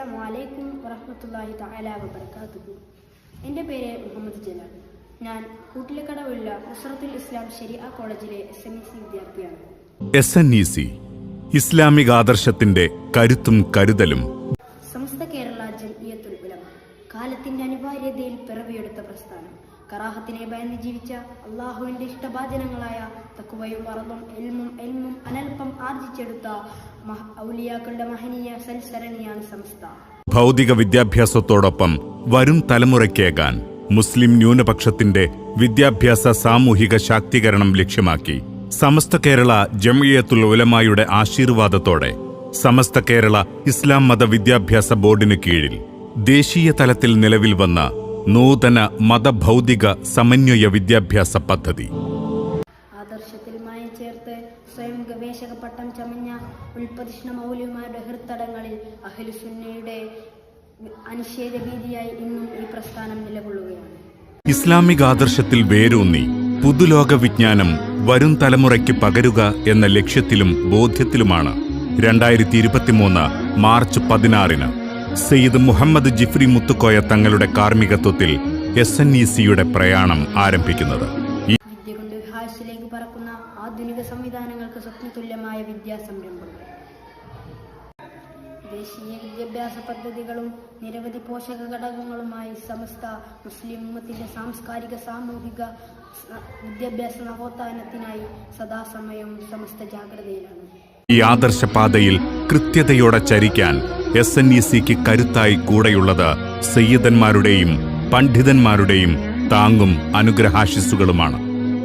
അസ്സലാമു അലൈക്കും വറഹ്മത്തുള്ളാഹി തആല വബറകാതുഹു. എൻ്റെ പേര് മുഹമ്മദ് ജലാൽ. ഞാൻ കൂട്ടിലക്കടവുള്ള നുസ്രത്തുൽ ഇസ്ലാം ശരിഅ കോളേജിലെ SNEC വിദ്യാർത്ഥിയാണ്. SNEC ഇസ്ലാമിക ആദർശത്തിന്റെ കരുത്തും കരുതലും. സമസ്ത കേരള ജംഇയ്യത്തുൽ ഉലമ കാലത്തിന്റെ അനിവാര്യതയിൽ പിറവിയെടുത്ത പ്രസ്ഥാനം. കറാഹത്തിനെ ഭയന്ന് ജീവിച്ച അള്ളാഹുവിന്റെ ഇഷ്ടഭാജനങ്ങളായ തഖ്വയും അറബും എൽമും അനൽപ്പം ആർജിച്ചെടുത്ത ഔലിയാക്കളുടെ മഹനീയ സൽസരണിയാണ് സമസ്ത. ഭൗതിക വിദ്യാഭ്യാസത്തോടൊപ്പം വരും തലമുറയ്ക്കേകാൻ മുസ്ലിം ന്യൂനപക്ഷത്തിന്റെ വിദ്യാഭ്യാസ സാമൂഹിക ശാക്തീകരണം ലക്ഷ്യമാക്കി സമസ്ത കേരള ജംഇയ്യത്തുൽ ഉലമായുടെ ആശീർവാദത്തോടെ സമസ്ത കേരള ഇസ്ലാം മത വിദ്യാഭ്യാസ ബോർഡിന് കീഴിൽ ദേശീയ തലത്തിൽ നിലവിൽ വന്ന നൂതന മതഭൗതിക സമന്വയ വിദ്യാഭ്യാസ പദ്ധതി ആദർശത്തിൽ മായം ചേർത്ത് സ്വയം ഗവേഷക പട്ടം ചമഞ്ഞ ഉൽപ്പതിഷ്ണ മൗലികമാരുടെ ഹൃത്തടങ്ങളിൽ അഹ്ലുസുന്നയുടെ അനിഷേധ ഭീതിയായി ഇന്നും ഈ പ്രസ്ഥാനം നിലകൊള്ളുകയാണ്. ഇസ്ലാമിക ആദർശത്തിൽ വേരൂന്നി പുതുലോക വിജ്ഞാനം വരും തലമുറയ്ക്ക് പകരുക എന്ന ലക്ഷ്യത്തിലും ബോധ്യത്തിലുമാണ് 2023 മാർച്ച് 16 സയ്യിദ് മുഹമ്മദ് ജിഫ്രി മുത്തുക്കോയ തങ്ങളുടെ കാർമ്മികത്വത്തിൽ SNECയുടെ പ്രയാണം ആരംഭിക്കുന്നത്. വിദ്യ കൊണ്ട് വിഹായസിലേക്ക് പറക്കുന്ന ആധുനിക സംവിധാനങ്ങൾക്ക് സ്വപ്നതുല്യമായ വിദ്യാസംരംഭങ്ങൾ. ദേശീയ വിദ്യാഭ്യാസ പദ്ധതികളും നിരവധി പോഷക ഘടകങ്ങളുമായി സമസ്ത മുസ്ലിം ഉമ്മത്തിന്റെ സാംസ്കാരിക സാമൂഹിക വിദ്യാഭ്യാസ നവോത്ഥാനത്തിനായി സദാസമയവും സമസ്ത ജാഗ്രതയിലാണ്. ഈ ആദർശപാതയിൽ കൃത്യതയോടെ ചരിക്കാൻ SNECക്ക് കരുത്തായി കൂടെയുള്ളത് സയ്യിദന്മാരുടെയും പണ്ഡിതന്മാരുടെയും താങ്ങും അനുഗ്രഹാശിസ്സുകളുമാണ്.